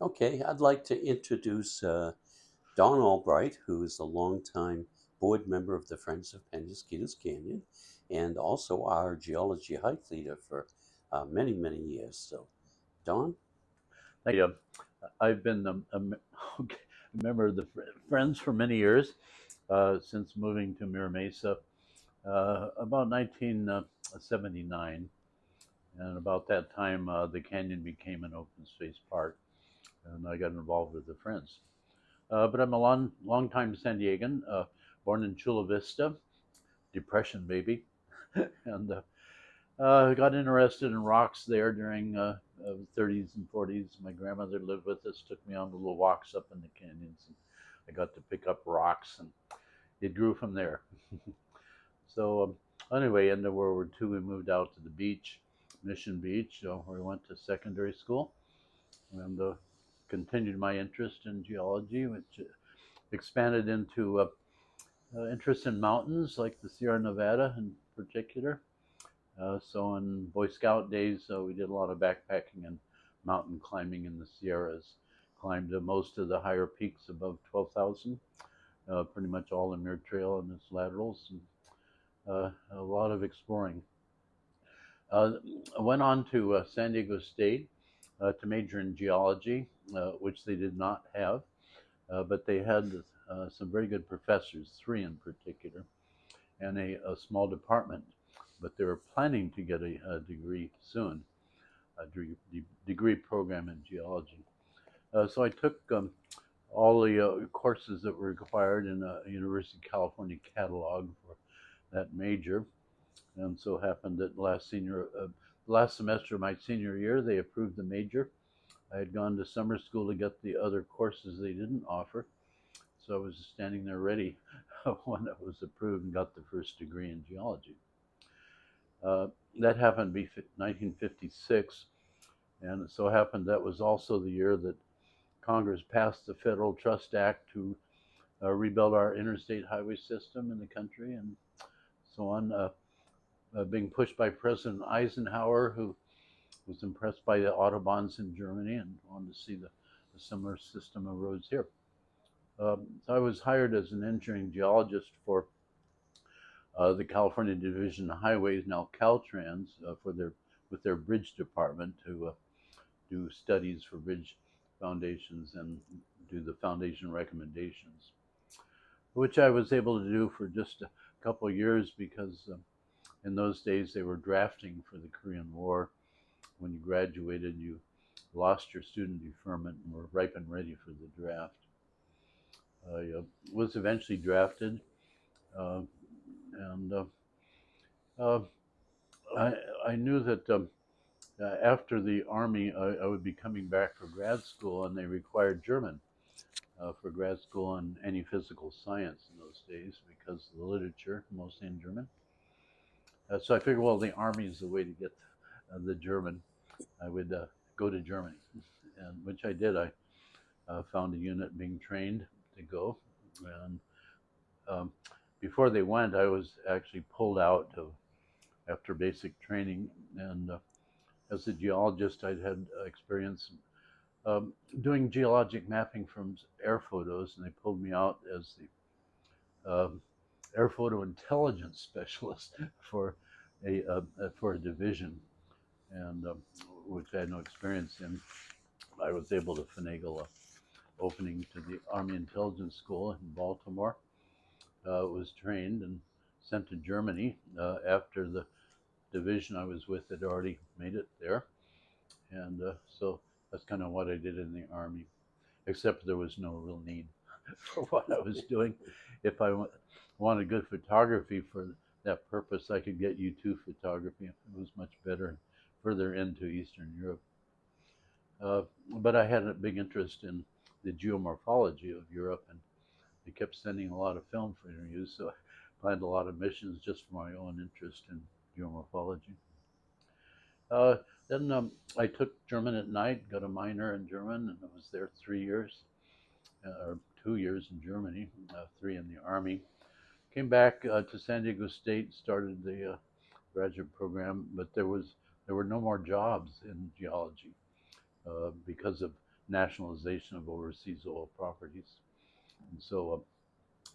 Okay, I'd like to introduce Don Albright, who is a longtime board member of the Friends of Penasquitos Canyon and also our geology hike leader for many, many years. So, Don? Thank you. I've been a member of the Friends for many years, since moving to Mira Mesa about 1979. And about that time, the canyon became an open space park, and I got involved with the Friends. But I'm a long time San Diegan, born in Chula Vista, Depression baby, and got interested in rocks there during 30s and 40s. My grandmother lived with us, took me on little walks up in the canyons, and I got to pick up rocks, and it grew from there. So anyway, into World War II, we moved out to the beach, Mission Beach, where we went to secondary school, and continued my interest in geology, which expanded into interest in mountains like the Sierra Nevada in particular. So in Boy Scout days, we did a lot of backpacking and mountain climbing in the Sierras. Climbed most of the higher peaks above 12,000, pretty much all the Muir Trail and its laterals, and a lot of exploring. Uh, I went on to San Diego State to major in geology, which they did not have, but they had some very good professors, three in particular, and a small department. But they were planning to get a degree soon, a degree program in geology. So I took all the courses that were required in a University of California catalog for that major, and so happened that last semester of my senior year, they approved the major. I had gone to summer school to get the other courses they didn't offer, so I was standing there ready when it was approved and got the first degree in geology. Uh, that happened to be 1956, and it so happened that was also the year that Congress passed the Federal Trust Act to rebuild our interstate highway system in the country and so on, being pushed by President Eisenhower, who was impressed by the Autobahns in Germany and wanted to see the similar system of roads here. So I was hired as an engineering geologist for the California Division of Highways, now Caltrans, with their bridge department to do studies for bridge foundations and do the foundation recommendations, which I was able to do for just a couple of years because in those days they were drafting for the Korean War. When you graduated, you lost your student deferment and were ripe and ready for the draft. I was eventually drafted, uh, and uh, I, I knew that after the Army, I would be coming back for grad school, and they required German for grad school and any physical science in those days because of the literature, mostly in German. So I figured, well, the Army is the way to get the German. I would go to Germany, and which I did. I found a unit being trained to go, and um, before they went, I was actually pulled out after basic training, and as a geologist, I'd had experience doing geologic mapping from air photos, and they pulled me out as the air photo intelligence specialist for a division, and which I had no experience in. I was able to finagle a opening to the Army Intelligence School in Baltimore. Was trained and sent to Germany after the division I was with had already made it there, and so that's kind of what I did in the Army. Except there was no real need for what I was doing. If I wanted good photography for that purpose, I could get U2 photography. It was much better further into Eastern Europe. But I had a big interest in the geomorphology of Europe, and they kept sending a lot of film for interviews, so I planned a lot of missions just for my own interest in geomorphology. Uh, then I took German at night, got a minor in German, and I was there 3 years, or 2 years in Germany, 3 in the Army. Came back to San Diego State, started the graduate program, but there were no more jobs in geology because of nationalization of overseas oil properties. And so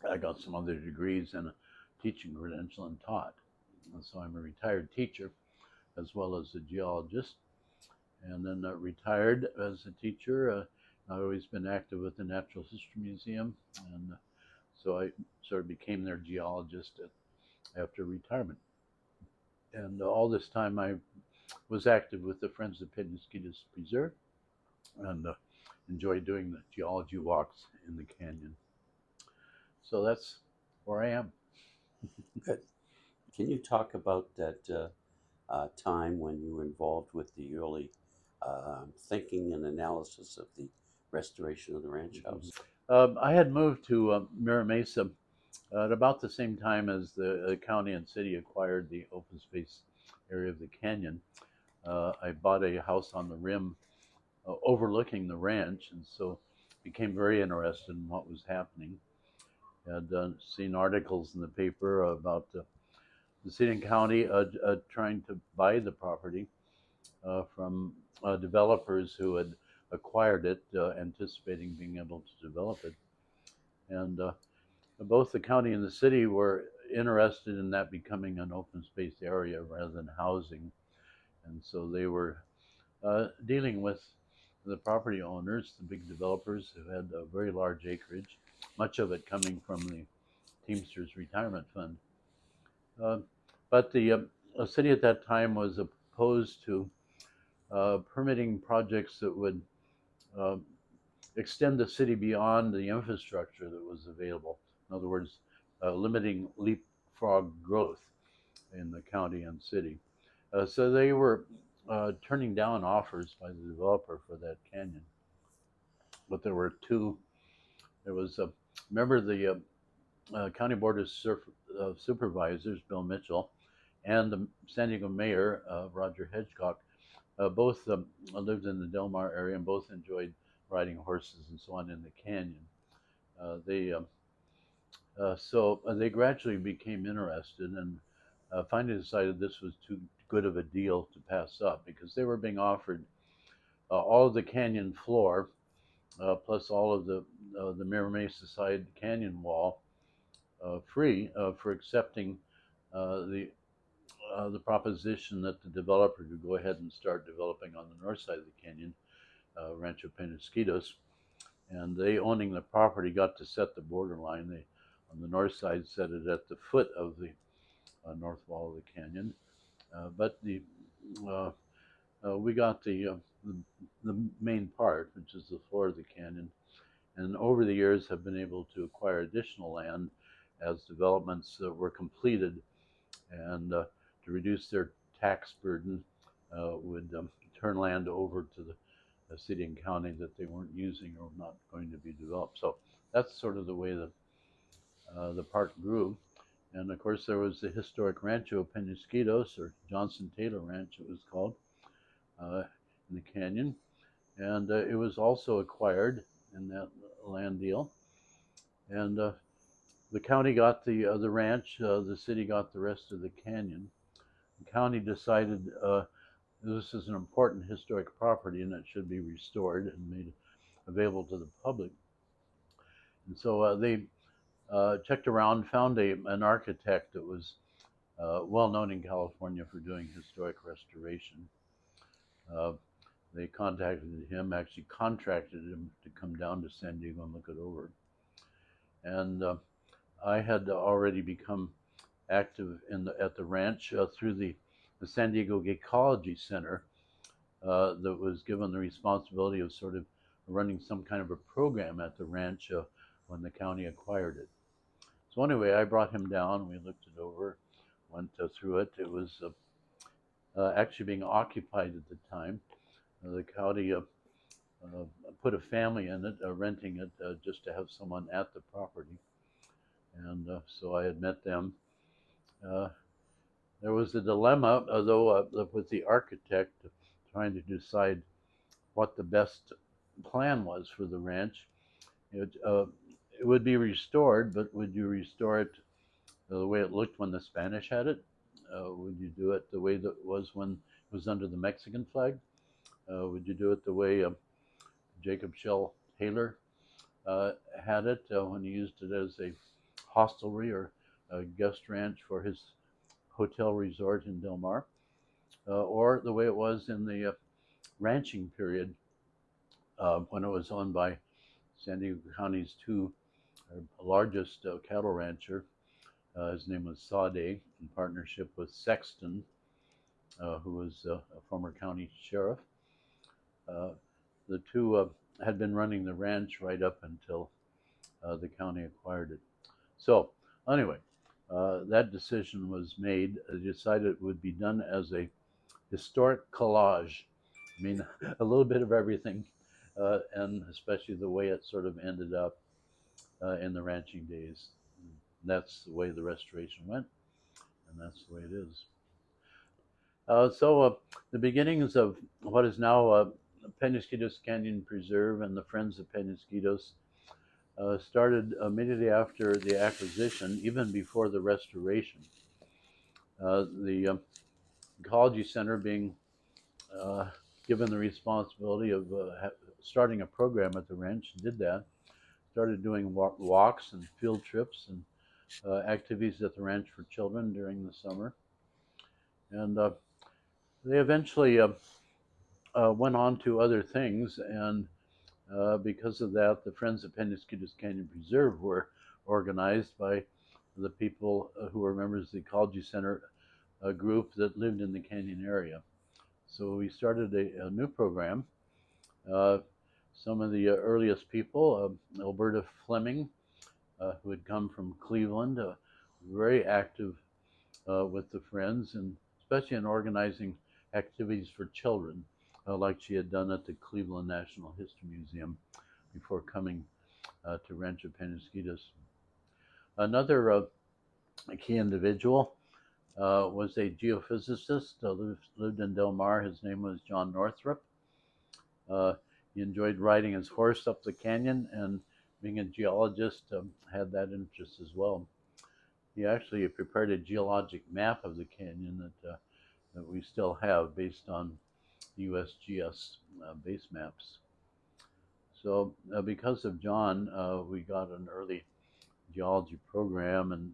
I got some other degrees and a teaching credential and taught. And so I'm a retired teacher as well as a geologist. And then retired as a teacher. I've always been active with the Natural History Museum, and so I sort of became their geologist after retirement. And all this time I was active with the Friends of Penasquitos Preserve and enjoyed doing the geology walks in the canyon. So that's where I am. Good. Can you talk about that time when you were involved with the early thinking and analysis of the restoration of the ranch house? I had moved to Mira Mesa at about the same time as the county and city acquired the open space area of the canyon. I bought a house on the rim overlooking the ranch, and so became very interested in what was happening. Had seen articles in the paper about the city and county trying to buy the property from developers who had acquired it, anticipating being able to develop it. And both the county and the city were interested in that becoming an open space area rather than housing. And so they were dealing with the property owners, the big developers who had a very large acreage, much of it coming from the Teamsters Retirement Fund. But the city at that time was opposed to permitting projects that would uh, extend the city beyond the infrastructure that was available. In other words, limiting leapfrog growth in the county and city. So they were turning down offers by the developer for that canyon. But there were two. There was a member of the County Board of Supervisors, Bill Mitchell, and the San Diego Mayor, Roger Hedgecock, both lived in the Del Mar area and both enjoyed riding horses and so on in the canyon. So they gradually became interested and finally decided this was too good of a deal to pass up because they were being offered all of the canyon floor plus all of the Mira Mesa side canyon wall free for accepting the proposition that the developer could go ahead and start developing on the north side of the canyon, Rancho Penasquitos, and they, owning the property, got to set the borderline. They, on the north side, set it at the foot of the north wall of the canyon, but we got the main part, which is the floor of the canyon, and over the years have been able to acquire additional land as developments were completed, and to reduce their tax burden would turn land over to the city and county that they weren't using or not going to be developed. So that's sort of the way the park grew. And of course, there was the historic Rancho Penasquitos, or Johnson Taylor Ranch, it was called, in the canyon. And it was also acquired in that land deal. And the county got the ranch, the city got the rest of the canyon. The county decided this is an important historic property and it should be restored and made available to the public. And so they checked around, found an architect that was well known in California for doing historic restoration. They contacted him, actually contracted him to come down to San Diego and look it over. And I had already become active at the ranch through the San Diego Ecology Center that was given the responsibility of sort of running some kind of a program at the ranch when the county acquired it. So anyway, I brought him down. We looked it over, went through it. It was actually being occupied at the time. The county put a family in it, renting it just to have someone at the property. And so I had met them. There was a dilemma, though, with the architect trying to decide what the best plan was for the ranch. It would be restored, but would you restore it the way it looked when the Spanish had it? Would you do it the way that it was when it was under the Mexican flag? Would you do it the way Jacob Shell Taylor had it when he used it as a hostelry or a guest ranch for his hotel resort in Del Mar, or the way it was in the ranching period when it was owned by San Diego County's two largest cattle rancher. His name was Sade, in partnership with Sexton, who was a former county sheriff. Uh, the two had been running the ranch right up until the county acquired it. So, anyway, that decision was made. They decided it would be done as a historic collage. I mean, a little bit of everything, and especially the way it sort of ended up in the ranching days. And that's the way the restoration went, and that's the way it is. So, the beginnings of what is now Penasquitos Canyon Preserve and the Friends of Penasquitos started immediately after the acquisition, even before the restoration. The Ecology Center being given the responsibility of starting a program at the ranch, did that. Started doing walks and field trips and activities at the ranch for children during the summer. And they eventually went on to other things, and because of that, the Friends of Penasquitos Canyon Preserve were organized by the people who were members of the Ecology Center group that lived in the canyon area. So we started a new program. Some of the earliest people, Alberta Fleming, who had come from Cleveland, very active with the Friends, and especially in organizing activities for children, like she had done at the Cleveland National History Museum before coming to Rancho Penasquitos. Another key individual was a geophysicist, lived in Del Mar. His name was John Northrup. He enjoyed riding his horse up the canyon, and being a geologist, had that interest as well. He actually prepared a geologic map of the canyon that we still have based on USGS base maps. So because of John, we got an early geology program, and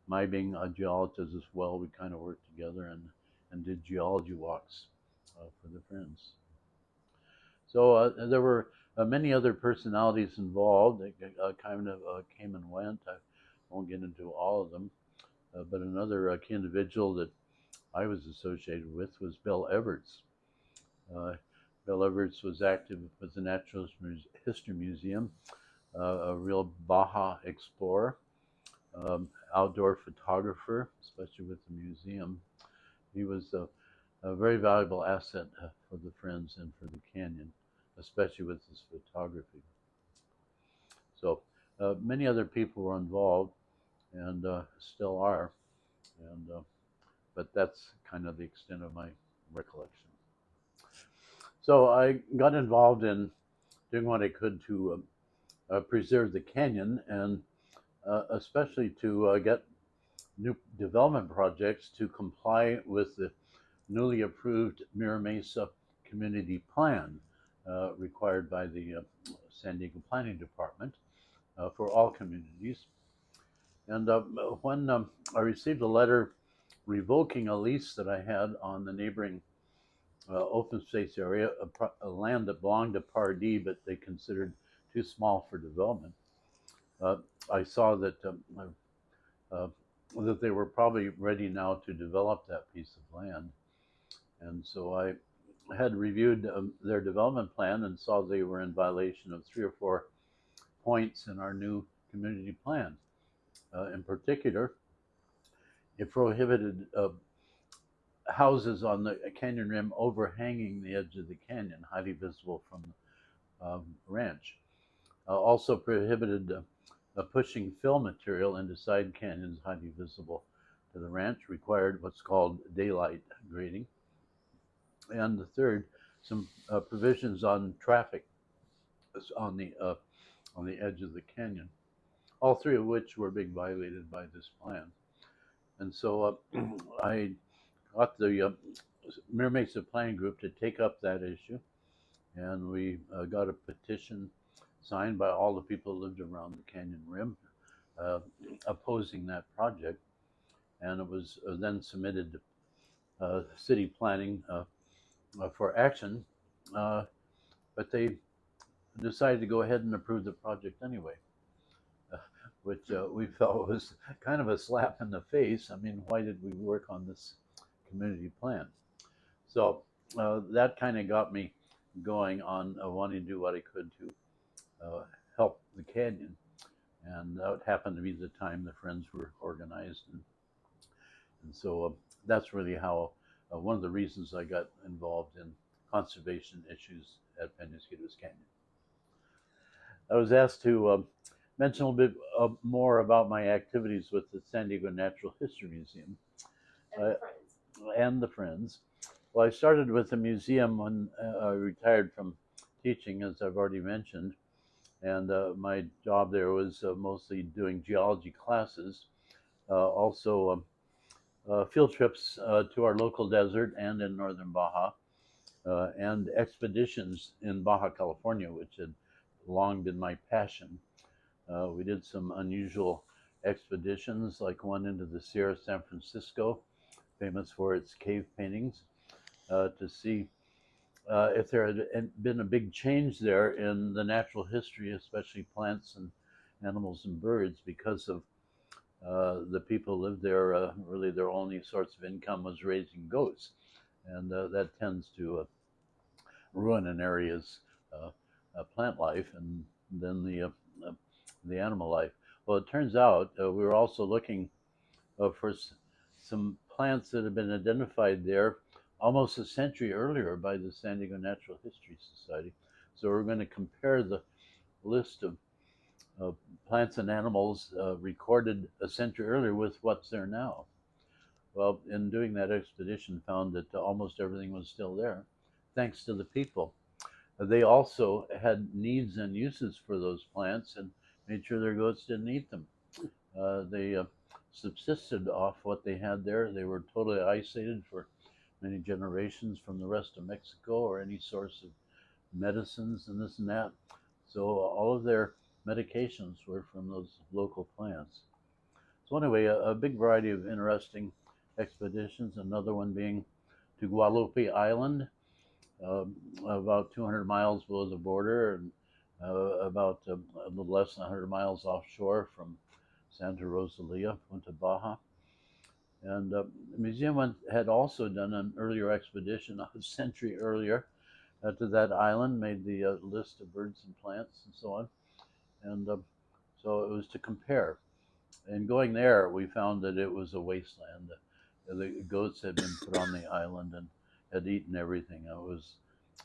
my being a geologist as well, we kind of worked together and did geology walks for the Friends. So there were many other personalities involved. They kind of came and went. I won't get into all of them, but another key individual that I was associated with was Bill Everts. Bill Everts was active with the Natural History Museum, a real Baja explorer, outdoor photographer, especially with the museum. He was a very valuable asset for the Friends and for the canyon, especially with his photography. So many other people were involved, and still are, and but that's kind of the extent of my recollection. So I got involved in doing what I could to preserve the canyon, and especially to get new development projects to comply with the newly approved Mira Mesa Community Plan required by the San Diego Planning Department for all communities. And when I received a letter revoking a lease that I had on the neighboring open space area, a land that belonged to Pardee, but they considered too small for development, I saw that that they were probably ready now to develop that piece of land. And so I had reviewed their development plan and saw they were in violation of 3 or 4 points in our new community plan. In particular, it prohibited houses on the canyon rim overhanging the edge of the canyon, highly visible from the ranch. Also prohibited pushing fill material into side canyons highly visible to the ranch, required what's called daylight grading. And the third, some provisions on traffic on the edge of the canyon, all 3 of which were being violated by this plan. And so I got the Mira Mesa Planning Group to take up that issue, and we got a petition signed by all the people who lived around the canyon rim uh, opposing that project, and it was then submitted to city planning for action, but they decided to go ahead and approve the project anyway, which we felt was kind of a slap in the face. I mean, why did we work on this community plan? So that kind of got me going on wanting to do what I could to help the canyon. And that happened to be the time the Friends were organized. And so that's really how one of the reasons I got involved in conservation issues at Penasquitos Canyon. I was asked to mention a little bit more about my activities with the San Diego Natural History Museum. And the Friends. Well, I started with the museum when I retired from teaching, as I've already mentioned, and my job there was mostly doing geology classes, also field trips to our local desert and in northern Baja, and expeditions in Baja California, which had long been my passion. We did some unusual expeditions, like one into the Sierra San Francisco, famous for its cave paintings, to see if there had been a big change there in the natural history, especially plants and animals and birds, because of the people who lived there. Really, their only source of income was raising goats, and that tends to ruin an area's plant life and then the animal life. Well, it turns out we were also looking for some plants that had been identified there almost a century earlier by the San Diego Natural History Society. So we're going to compare the list of plants and animals recorded a century earlier with what's there now. Well, in doing that expedition, found that almost everything was still there, thanks to the people. They also had needs and uses for those plants and made sure their goats didn't eat them. They subsisted off what they had there. They were totally isolated for many generations from the rest of Mexico or any source of medicines and this and that. So all of their medications were from those local plants. So anyway, a big variety of interesting expeditions. Another one being to Guadalupe Island, about 200 miles below the border, and about a little less than 100 miles offshore from Santa Rosalia, Punta Baja. And the museum had also done an earlier expedition a century earlier to that island, made the list of birds and plants and so on. And so it was to compare. And going there, we found that it was a wasteland. The goats had been put on the island and had eaten everything. It was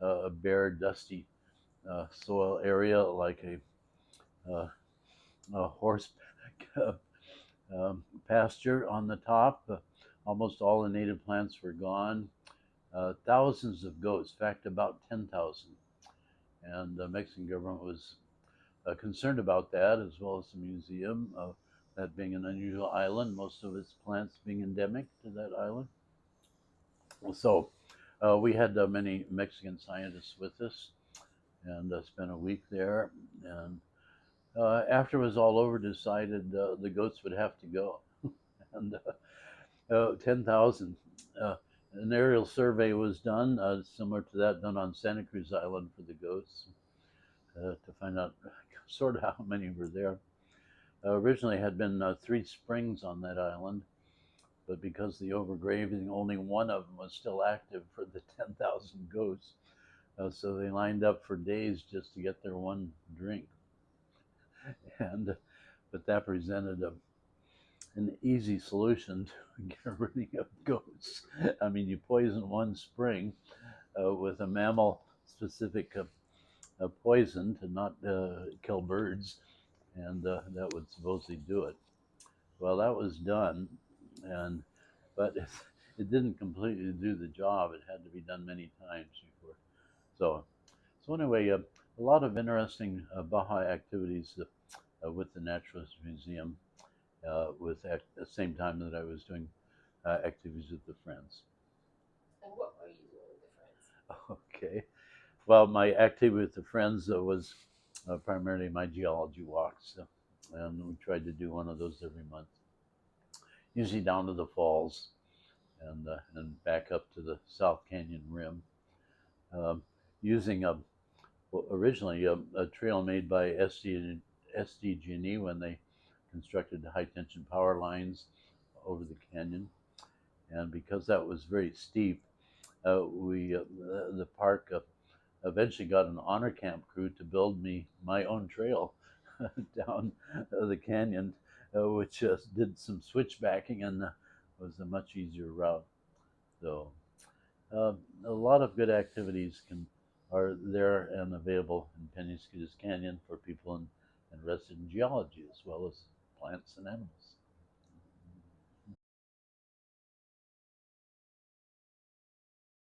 a bare, dusty soil area, like a horse pasture on the top. Almost all the native plants were gone. Thousands of goats, in fact, about 10,000. And the Mexican government was concerned about that, as well as the museum, that being an unusual island, most of its plants being endemic to that island. So we had many Mexican scientists with us and spent a week there. And after it was all over, decided the goats would have to go. And 10,000. An aerial survey was done, similar to that done on Santa Cruz Island for the goats, to find out sort of how many were there. Originally had been 3 springs on that island, but because of the overgrazing, only one of them was still active for the 10,000 goats. So they lined up for days just to get their one drink. And but that presented an easy solution to get rid of goats. I mean, you poison one spring with a mammal-specific poison to not kill birds, and that would supposedly do it. Well, that was done, but it didn't completely do the job. It had to be done many times before. So anyway, a lot of interesting Baja activities with the Naturalist Museum, with at the same time that I was doing activities with the Friends. And what are you doing with the Friends? Okay. Well, my activity with the friends was primarily my geology walks, and we tried to do one of those every month, usually down to the falls and back up to the South Canyon rim, um, using originally a trail made by SDG&E when they constructed the high tension power lines over the canyon, and because that was very steep, we the park eventually got an honor camp crew to build me my own trail down the canyon, which did some switchbacking and was a much easier route. So uh, a lot of good activities are there and available in Penasquitos Canyon for people interested in geology as well as plants and animals.